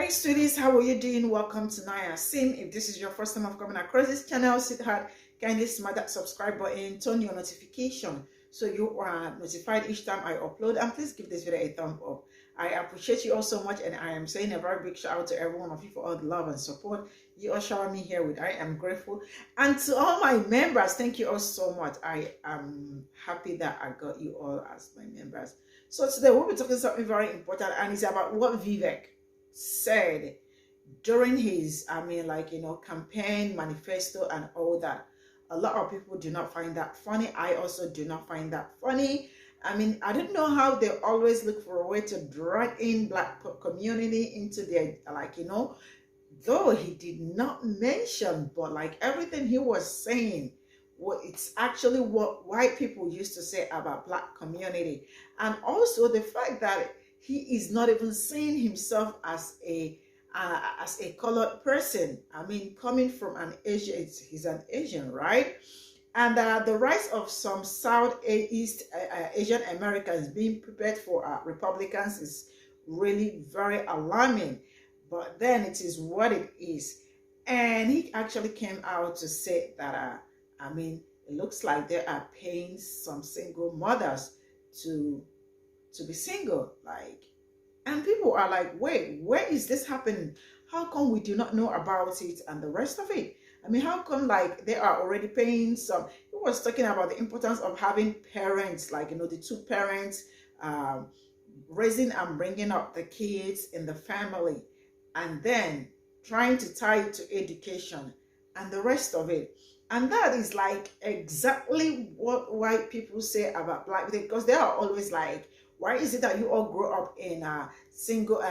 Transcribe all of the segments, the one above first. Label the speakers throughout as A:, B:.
A: Hey students, how are you doing? Welcome to Naya Sim. If this is your first time of coming across this channel, sweetheart, kindly smash that subscribe button, turn your notification so you are notified each time I upload, and please give this video a thumb up. I appreciate you all so much, and I am saying a very big shout out to every one of you for all the love and support you all shower me here with. I am grateful. And to all my members, thank you all so much. I am happy that I got you all as my members. So today we'll be talking something very important, and it's about what Vivek said during his campaign manifesto and all that. A lot of people do not find that funny. I also do not find that funny. I don't know how they always look for a way to drag in black community into their, though he did not mention, but everything he was saying, it's actually what white people used to say about black community. And also the fact that he is not even seeing himself as a colored person. Coming from an Asian, he's an Asian, right? And the rise of some Southeast Asian Americans being prepared for Republicans is really very alarming. But then it is what it is. And he actually came out to say that, it looks like they are paying some single mothers to be single, and people are like, wait, where is this happening? How come we do not know about it and the rest of it? How come they are already paying some? He was talking about the importance of having parents, the two parents raising and bringing up the kids in the family, and then trying to tie it to education and the rest of it. And that is exactly what white people say about black, because they are always like, why is it that you all grow up in a single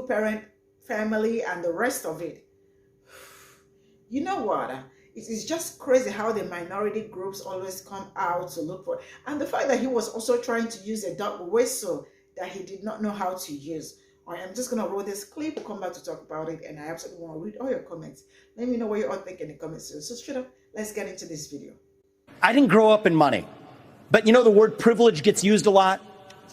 A: parent family and the rest of it? You know what? It is just crazy how the minority groups always come out to look for. And the fact that he was also trying to use a dog whistle that he did not know how to use. I am just going to roll this clip, come back to talk about it, and I absolutely want to read all your comments. Let me know what you all think in the comments. So straight up, let's get into this video.
B: I didn't grow up in money, but the word privilege gets used a lot.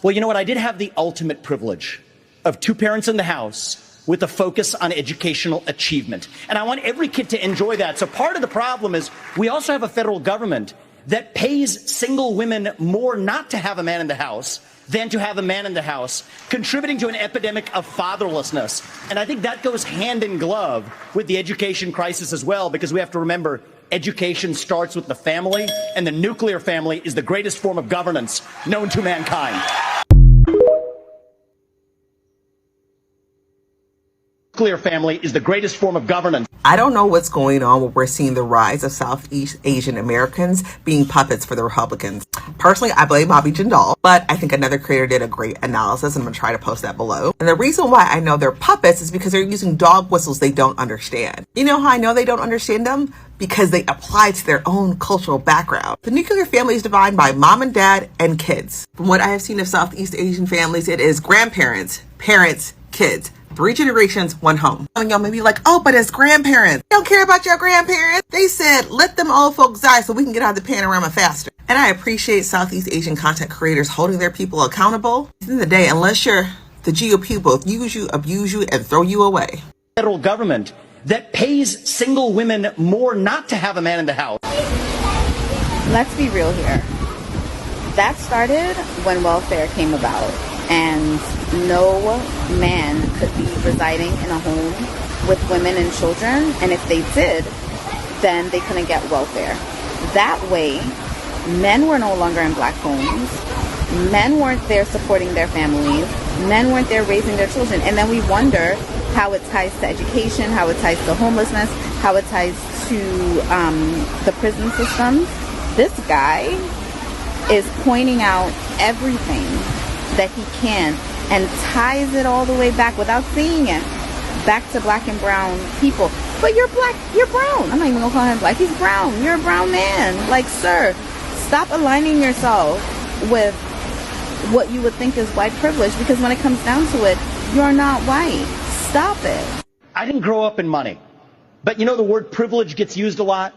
B: Well, you know what? I did have the ultimate privilege of two parents in the house with a focus on educational achievement. And I want every kid to enjoy that. So part of the problem is we also have a federal government that pays single women more not to have a man in the house than to have a man in the house, contributing to an epidemic of fatherlessness. And I think that goes hand in glove with the education crisis as well, because we have to remember education starts with the family, and the nuclear family is the greatest form of governance known to mankind. Nuclear family is the greatest form of governance.
C: I don't know what's going on when we're seeing the rise of Southeast Asian Americans being puppets for the Republicans. Personally, I blame Bobby Jindal, but I think another creator did a great analysis, and I'm going to try to post that below. And the reason why I know they're puppets is because they're using dog whistles they don't understand. You know how I know they don't understand them? Because they apply to their own cultural background. The nuclear family is defined by mom and dad and kids. From what I have seen of Southeast Asian families, it is grandparents, parents, kids. 3 generations, 1 home. And y'all may be like, oh, but as grandparents, they don't care about your grandparents. They said, let them old folks die so we can get out of the panorama faster. And I appreciate Southeast Asian content creators holding their people accountable. At the end of the day, unless you're the GOP, both use you, abuse you, and throw you away.
B: Federal government that pays single women more not to have a man in the house.
D: Let's be real here. That started when welfare came about, and no man could be residing in a home with women and children, and if they did, then they couldn't get welfare. That way, men were no longer in black homes, men weren't there supporting their families, men weren't there raising their children, and then we wonder how it ties to education, how it ties to homelessness, how it ties to the prison systems. This guy is pointing out everything that he can and ties it all the way back without saying it back to black and brown people. But you're black, you're brown. I'm not even gonna call him black, he's brown. You're a brown man. Sir, stop aligning yourself with what you would think is white privilege, because when it comes down to it, you're not white. Stop it.
B: I didn't grow up in money, but the word privilege gets used a lot.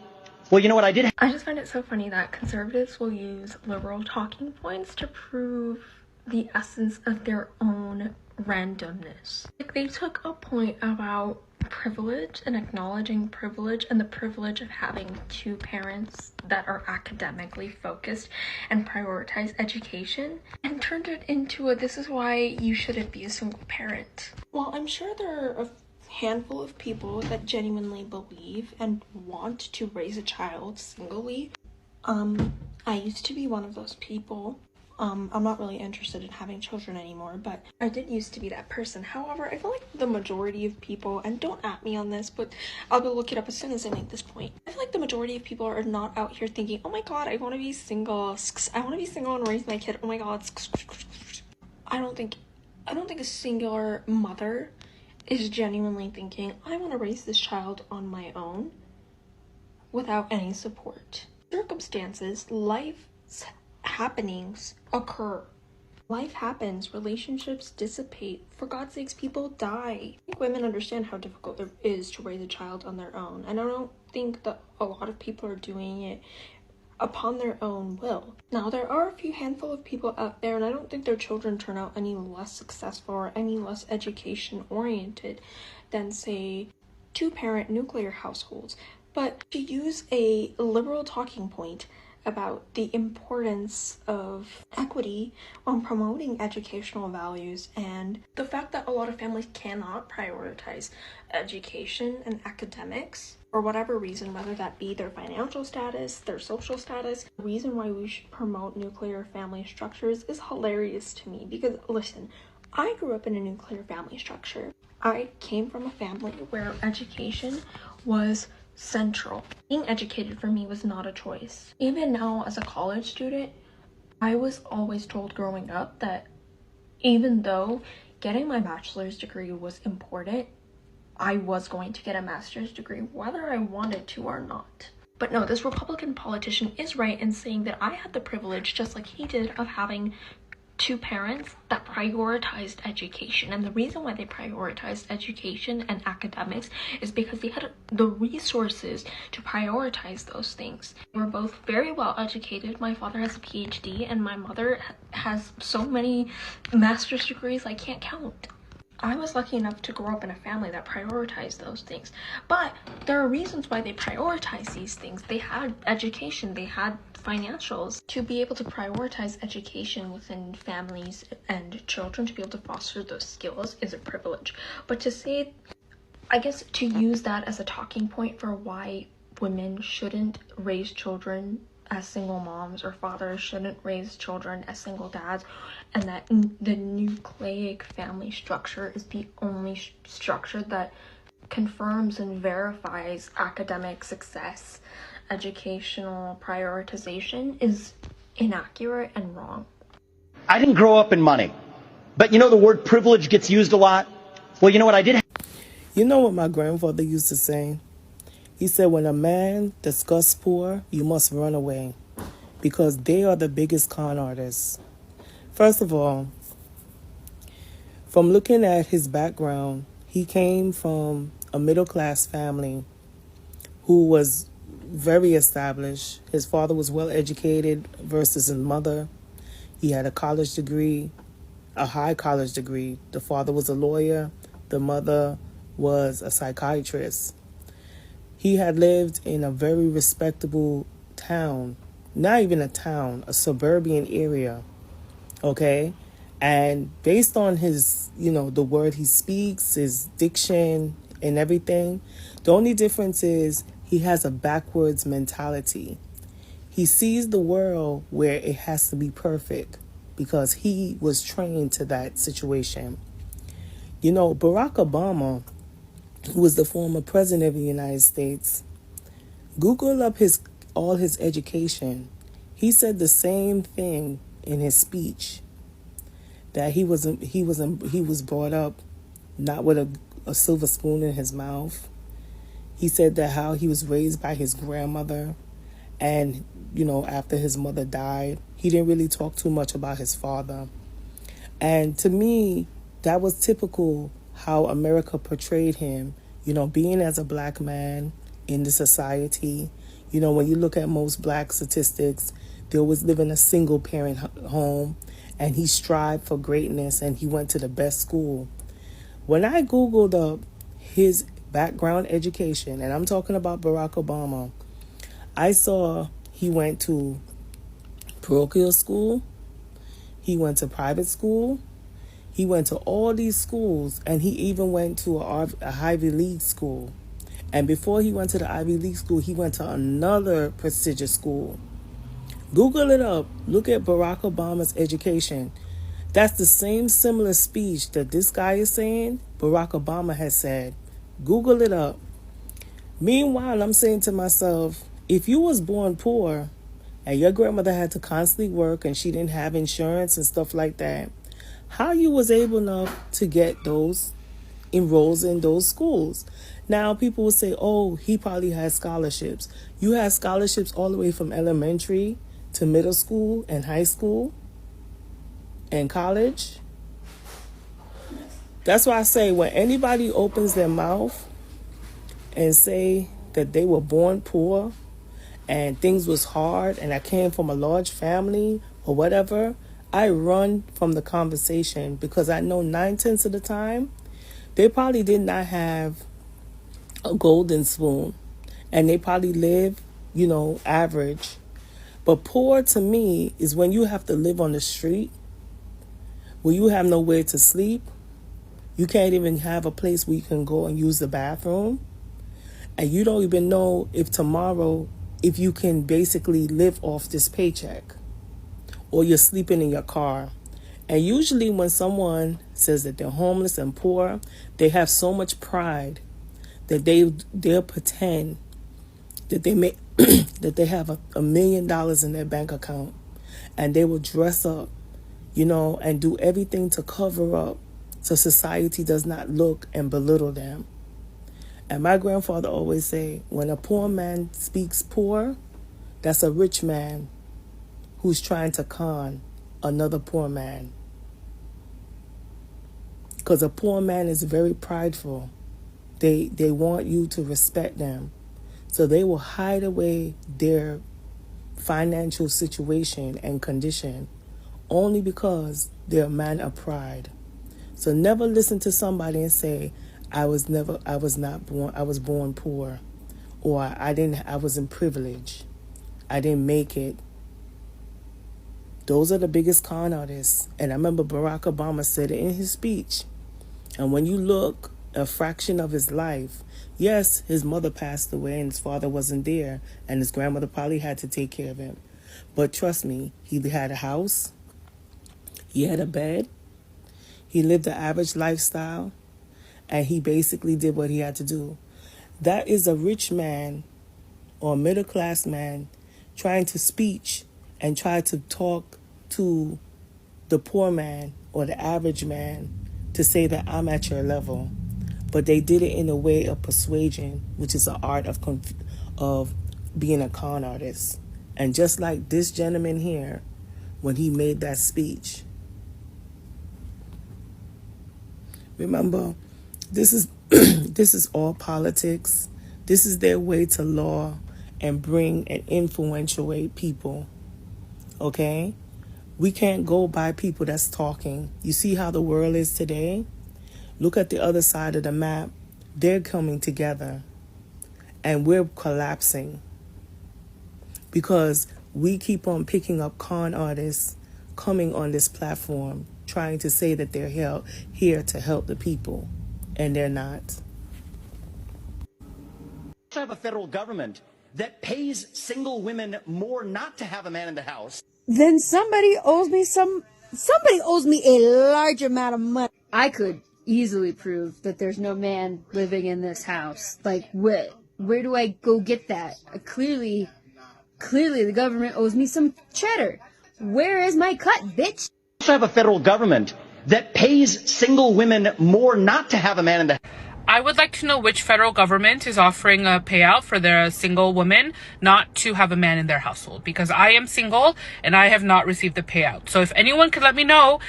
B: Well, you know what? I
E: just find it so funny that conservatives will use liberal talking points to prove the essence of their own randomness. Like, they took a point about privilege and acknowledging privilege and the privilege of having two parents that are academically focused and prioritize education, and turned it into a "this is why you shouldn't be a single parent." Well, I'm sure there are a handful of people that genuinely believe and want to raise a child singly. I used to be one of those people. I'm not really interested in having children anymore, but I did used to be that person. However, I feel like the majority of people, and don't at me on this, but I'll go look it up as soon as I make this point. I feel like the majority of people are not out here thinking, "Oh my god, I want to be single. I want to be single and raise my kid. Oh my god." I don't think a singular mother is genuinely thinking, "I want to raise this child on my own without any support." Circumstances, life's happenings occur. Life happens, relationships dissipate. For God's sakes, people die. I think women understand how difficult it is to raise a child on their own, and I don't think that a lot of people are doing it upon their own will. Now, there are a few handful of people out there, and I don't think their children turn out any less successful or any less education oriented than, say, two-parent nuclear households. But to use a liberal talking point about the importance of equity when promoting educational values, and the fact that a lot of families cannot prioritize education and academics for whatever reason, whether that be their financial status, their social status. The reason why we should promote nuclear family structures is hilarious to me, because listen, I grew up in a nuclear family structure. I came from a family where education was central. Being educated for me was not a choice. Even now, as a college student, I was always told growing up that even though getting my bachelor's degree was important, I was going to get a master's degree whether I wanted to or not. But no, this Republican politician is right in saying that I had the privilege, just like he did, of having two parents that prioritized education. And the reason why they prioritized education and academics is because they had the resources to prioritize those things. They were both very well educated. My father has a PhD and my mother has so many master's degrees I can't count. I was lucky enough to grow up in a family that prioritized those things. But there are reasons why they prioritize these things. They had education, they had financials. To be able to prioritize education within families and children, to be able to foster those skills, is a privilege. But to say, I guess, to use that as a talking point for why women shouldn't raise children as single moms, or fathers shouldn't raise children as single dads, and that the nucleic family structure is the only structure that confirms and verifies academic success, educational prioritization, is inaccurate and wrong.
B: I didn't grow up in money, but you know the word privilege gets used a lot. Well, you know what I did?
F: You know what my grandfather used to say? He said, when a man discusses poor, you must run away, because they are the biggest con artists. First of all, from looking at his background, he came from a middle-class family who was very established. His father was well-educated versus his mother. He had a college degree, a high college degree. The father was a lawyer. The mother was a psychiatrist. He had lived in a very respectable town, not even a town, a suburban area, okay? And based on his, the word he speaks, his diction and everything, the only difference is he has a backwards mentality. He sees the world where it has to be perfect because he was trained to that situation. Barack Obama, who was the former president of the United States, Google up all his education. He said the same thing in his speech, that he was brought up not with a silver spoon in his mouth. He said that how he was raised by his grandmother, and after his mother died, he didn't really talk too much about his father. And to me, that was typical how America portrayed him, being as a black man in the society. When you look at most black statistics, They always live in a single parent home, and he strived for greatness, and he went to the best school. When I Googled up his background education, and I'm talking about Barack Obama, I saw he went to parochial school, he went to private school, he went to all these schools, and he even went to a Ivy League school. And before he went to the Ivy League school, he went to another prestigious school. Google it up. Look at Barack Obama's education. That's the same similar speech that this guy is saying, Barack Obama has said. Google it up. Meanwhile, I'm saying to myself, if you was born poor and your grandmother had to constantly work and she didn't have insurance and stuff like that, how you was able enough to get those enrolls in those schools? Now people will say, oh, he probably has scholarships. You have scholarships all the way from elementary to middle school and high school and college. That's why I say when anybody opens their mouth and say that they were born poor and things was hard and I came from a large family or whatever, I run from the conversation, because I know 9/10 of the time they probably did not have a golden spoon and they probably live, average. But poor to me is when you have to live on the street, where you have nowhere to sleep, you can't even have a place where you can go and use the bathroom, and you don't even know if tomorrow, if you can basically live off this paycheck, or you're sleeping in your car. And usually when someone says that they're homeless and poor, they have so much pride that they'll pretend that they may that they have $1 million in their bank account, and they will dress up, and do everything to cover up so society does not look and belittle them. And my grandfather always say, when a poor man speaks poor, that's a rich man who's trying to con another poor man. Because a poor man is very prideful. They want you to respect them. So they will hide away their financial situation and condition only because they're a man of pride. So never listen to somebody and say, I was born poor, or I was in privilege, I didn't make it. Those are the biggest con artists. And I remember Barack Obama said it in his speech. And when you look a fraction of his life, yes, his mother passed away and his father wasn't there, and his grandmother probably had to take care of him. But trust me, he had a house, he had a bed, he lived an average lifestyle, and he basically did what he had to do. That is a rich man or a middle-class man trying to speech and try to talk to the poor man or the average man to say that I'm at your level. But they did it in a way of persuasion, which is an art of being a con artist. And just like this gentleman here, when he made that speech, remember, this is this is all politics. This is their way to law and bring and influentiate people. Okay? We can't go by people that's talking. You see how the world is today? Look at the other side of the map. They're coming together and we're collapsing because we keep on picking up con artists coming on this platform trying to say that they're here to help the people, and they're not.
B: We have a federal government that pays single women more not to have a man in the house.
G: Then somebody owes me a large amount of money. I could easily prove that there's no man living in this house. Like, where do I go get that? Clearly the government owes me some cheddar. Where is my cut, bitch?
B: We also have a federal government that pays single women more not to have a man in the house.
H: I would like to know which federal government is offering a payout for their single women not to have a man in their household, because I am single and I have not received the payout. So if anyone could let me know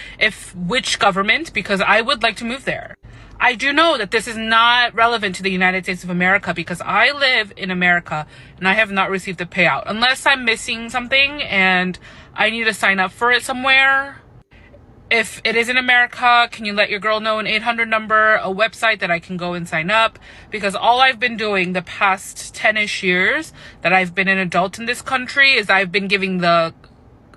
H: which government, because I would like to move there. I do know that this is not relevant to the United States of America because I live in America and I have not received the payout. Unless I'm missing something and I need to sign up for it somewhere. If it is in America, can you let your girl know an 800 number, a website that I can go and sign up? Because all I've been doing the past 10-ish years that I've been an adult in this country is I've been giving the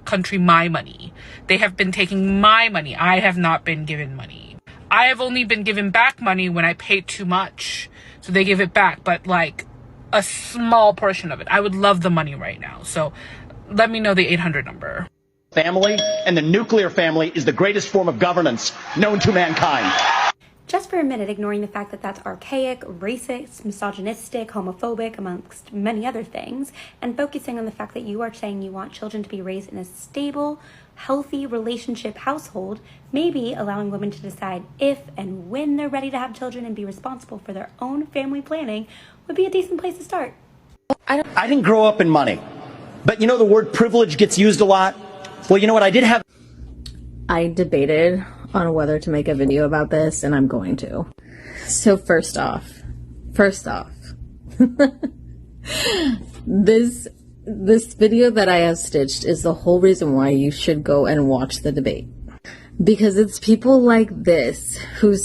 H: country my money. They have been taking my money. I have not been given money. I have only been given back money when I paid too much. So they give it back, but like a small portion of it. I would love the money right now. So let me know the 800 number.
B: Family and the nuclear family is the greatest form of governance known to mankind.
I: Just for a minute, ignoring the fact that that's archaic, racist, misogynistic, homophobic, amongst many other things, and focusing on the fact that you are saying you want children to be raised in a stable, healthy relationship household, maybe allowing women to decide if and when they're ready to have children and be responsible for their own family planning would be a decent place to start.
B: I didn't grow up in money, but you know the word privilege gets used a lot. Well, you know what? I did have...
J: I debated on whether to make a video about this, and I'm going to. So first off, this video that I have stitched is the whole reason why you should go and watch the debate. Because it's people like this who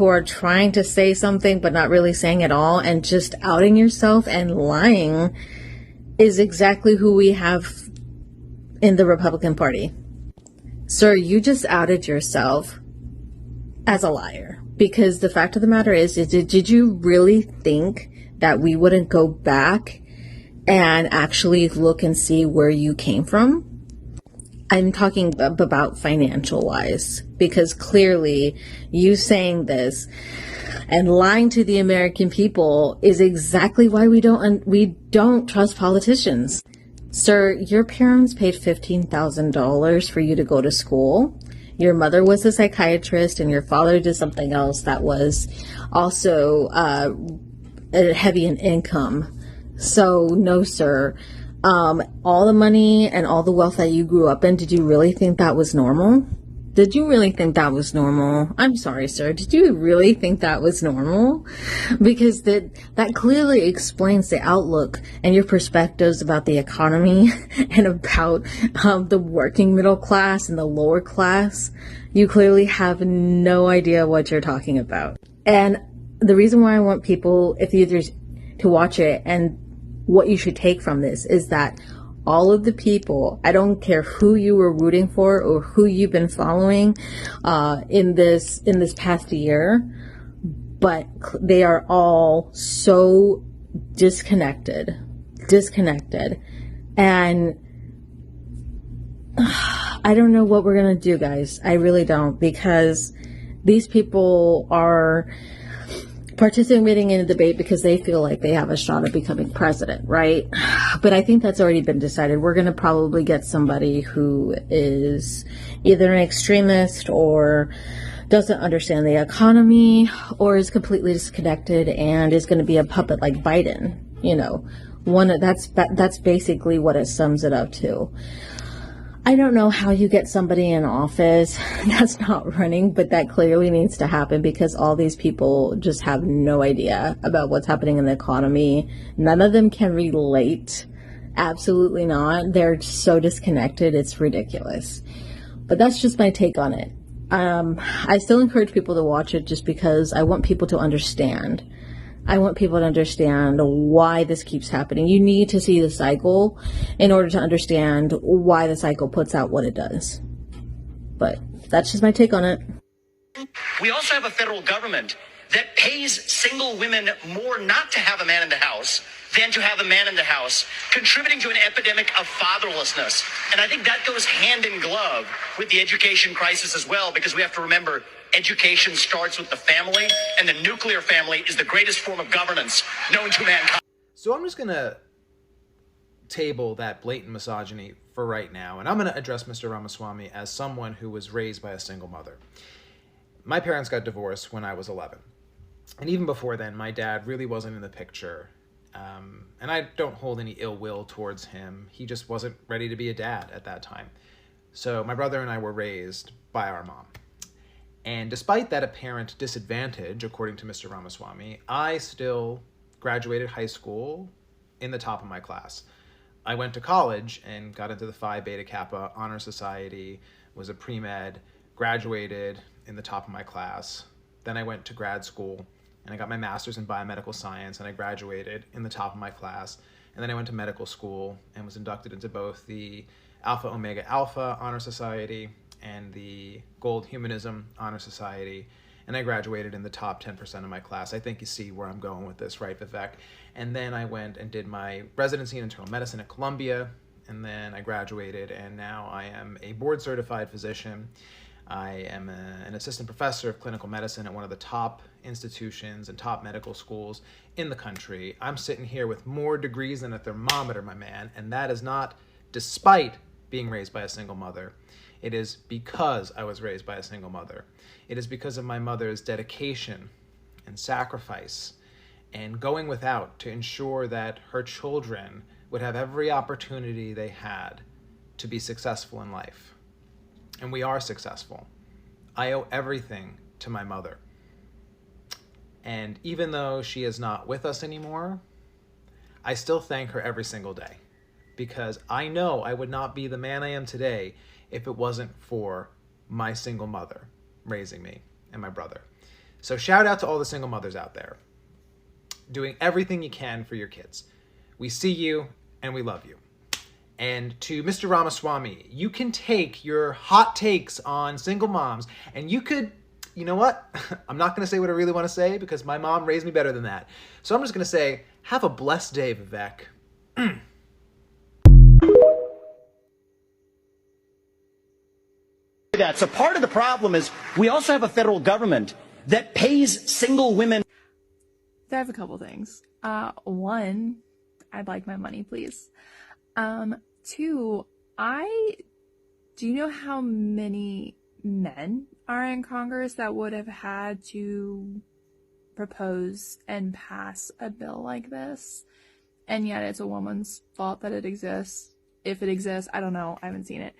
J: are trying to say something but not really saying it all, and just outing yourself and lying is exactly who we have in the Republican Party. Sir, you just outed yourself as a liar. Because the fact of the matter is did you really think that we wouldn't go back and actually look and see where you came from? I'm talking about financial wise, because clearly you saying this and lying to the American people is exactly why we don't trust politicians. Sir, your parents paid $15,000 for you to go to school. Your mother was a psychiatrist and your father did something else that was also heavy in income. So no, sir. All the money and all the wealth that you grew up in, did you really think that was normal? Did you really think that was normal? I'm sorry, sir. Did you really think that was normal? Because that clearly explains the outlook and your perspectives about the economy and about the working middle class and the lower class. You clearly have no idea what you're talking about. And the reason why I want people, to watch it, and what you should take from this is that all of the people, I don't care who you were rooting for or who you've been following in this past year, but they are all so disconnected. And I don't know what we're going to do, guys. I really don't, because these people are participating in a debate because they feel like they have a shot at becoming president, right? But I think that's already been decided. We're going to probably get somebody who is either an extremist or doesn't understand the economy or is completely disconnected and is going to be a puppet like Biden. You know, that's basically what it sums it up to. I don't know how you get somebody in office that's not running, but that clearly needs to happen because all these people just have no idea about what's happening in the economy. None of them can relate. Absolutely not. They're so disconnected. It's ridiculous. But that's just my take on it. I still encourage people to watch it just because I want people to understand. I want people to understand why this keeps happening. You need to see the cycle in order to understand why the cycle puts out what it does. But that's just my take on it.
B: We also have a federal government that pays single women more not to have a man in the house than to have a man in the house, contributing to an epidemic of fatherlessness. And I think that goes hand in glove with the education crisis as well, because we have to remember education starts with the family, and the nuclear family is the greatest form of governance known to mankind.
K: So I'm just going to table that blatant misogyny for right now, and I'm going to address Mr. Ramaswamy as someone who was raised by a single mother. My parents got divorced when I was 11. And even before then, my dad really wasn't in the picture. And I don't hold any ill will towards him. He just wasn't ready to be a dad at that time. So my brother and I were raised by our mom. And despite that apparent disadvantage, according to Mr. Ramaswamy, I still graduated high school in the top of my class. I went to college and got into the Phi Beta Kappa Honor Society, was a pre-med, graduated in the top of my class. Then I went to grad school and I got my master's in biomedical science and I graduated in the top of my class. And then I went to medical school and was inducted into both the Alpha Omega Alpha Honor Society and the Gold Humanism Honor Society. And I graduated in the top 10% of my class. I think you see where I'm going with this, right, Vivek? And then I went and did my residency in internal medicine at Columbia, and then I graduated, and now I am a board-certified physician. I am an assistant professor of clinical medicine at one of the top institutions and top medical schools in the country. I'm sitting here with more degrees than a thermometer, my man, and that is not despite being raised by a single mother. It is because I was raised by a single mother. It is because of my mother's dedication and sacrifice and going without to ensure that her children would have every opportunity they had to be successful in life. And we are successful. I owe everything to my mother. And even though she is not with us anymore, I still thank her every single day, because I know I would not be the man I am today if it wasn't for my single mother raising me and my brother. So shout out to all the single mothers out there, doing everything you can for your kids. We see you and we love you. And to Mr. Ramaswamy, you can take your hot takes on single moms and you could, you know what? I'm not going to say what I really want to say because my mom raised me better than that. So I'm just going to say, have a blessed day, Vivek.
B: That. So part of the problem is we also have a federal government that pays single women.
L: I have a couple things. One, I'd like my money, please. Two, do you know how many men are in Congress that would have had to propose and pass a bill like this? And yet it's a woman's fault that it exists. If it exists, I don't know. I haven't seen it.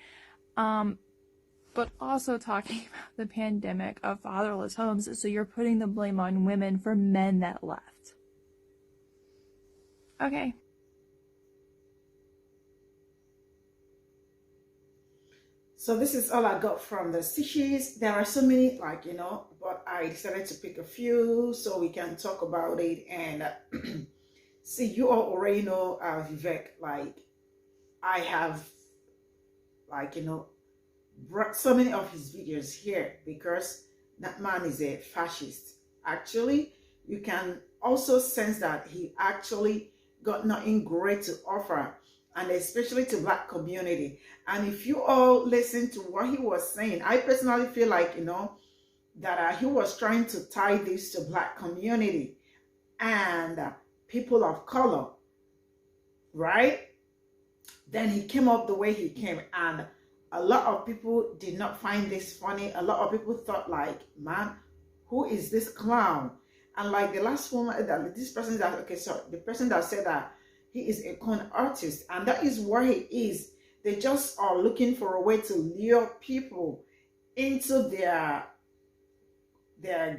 L: But also talking about the pandemic of fatherless homes. So you're putting the blame on women for men that left. Okay.
A: So this is all I got from the stitches. There are so many, but I decided to pick a few so we can talk about it. And see, you all already know Vivek. I have, brought so many of his videos here because that man is a fascist. Actually, you can also sense that he actually got nothing great to offer, and especially to Black community. And if you all listen to what he was saying, I personally feel like, that he was trying to tie this to Black community and people of color, right? Then he came up the way he came, and a lot of people did not find this funny. A lot of people thought man, who is this clown? And the last woman, this person that, the person that said that he is a con artist, and that is what he is. They just are looking for a way to lure people into their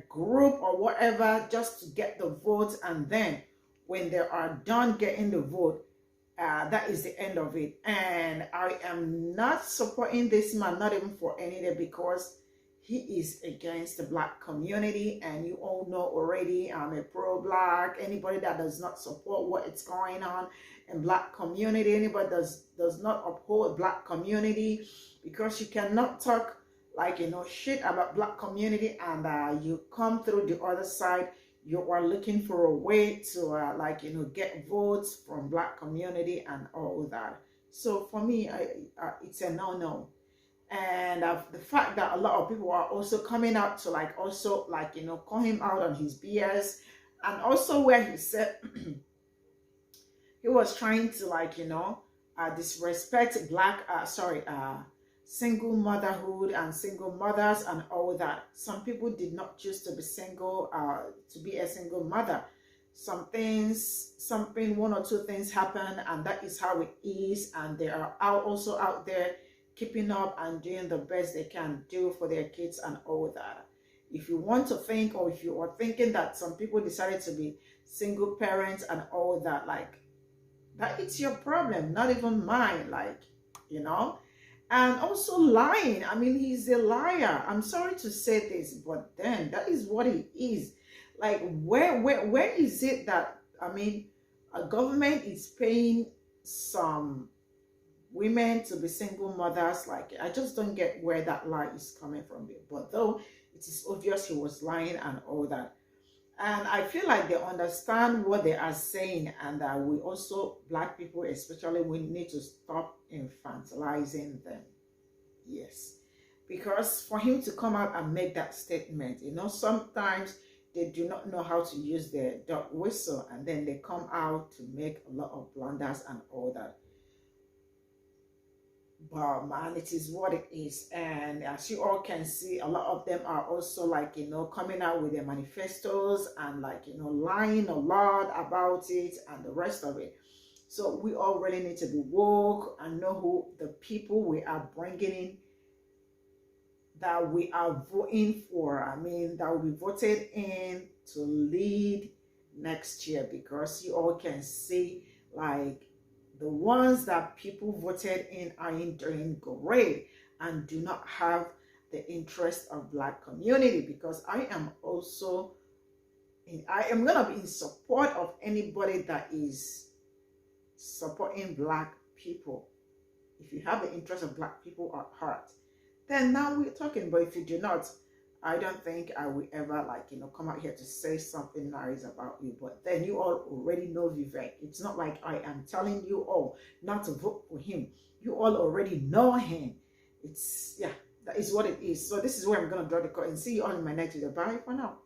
A: group or whatever, just to get the votes. And then when they are done getting the vote, that is the end of it. And I am not supporting this man, not even for any day, because he is against the Black community. And you all know already, I'm a pro-Black. Anybody that does not support what is going on in Black community, anybody does not uphold Black community, because you cannot talk shit about Black community and you come through the other side. You are looking for a way to get votes from Black community and all that. So for me, it's a no. And the fact that a lot of people are also coming out to call him out on his BS, and also where he said he was trying to disrespect Black single motherhood and single mothers and all that. Some people did not choose to be single, to be a single mother. One or two things happen, and that is how it is. And they are also out there keeping up and doing the best they can do for their kids and all that. If you want to think, or if you are thinking that some people decided to be single parents and all that, like, that it's your problem, not even mine, like, you know. And also lying. I mean, he's a liar. I'm sorry to say this, but then that is what he is. Like, where is it that, I mean, a government is paying some women to be single mothers? Like, I just don't get where that lie is coming from. But though it is obvious he was lying and all that. And I feel like they understand what they are saying, and that we also, Black people especially, we need to stop infantilizing them. Yes. Because for him to come out and make that statement, you know, sometimes they do not know how to use their dog whistle, and then they come out to make a lot of blunders and all that. But man, it is what it is. And as you all can see, a lot of them are also, like, you know, coming out with their manifestos and, like, you know, lying a lot about it and the rest of it. So we all really need to be woke and know who the people we are bringing in, that we are voting for. I mean, that will be voted in to lead next year, because you all can see, like, the ones that people voted in aren't doing great and do not have the interest of Black community. Because I am also, I am going to be in support of anybody that is supporting Black people. If you have the interest of Black people at heart, then now we're talking. But if you do not, I don't think I will ever, like, you know, come out here to say something nice about you. But then you all already know Vivek. It's not like I am telling you all not to vote for him. You all already know him. It's, yeah, that is what it is. So this is where I'm going to draw the curtain. See you all in my next video. Bye for now.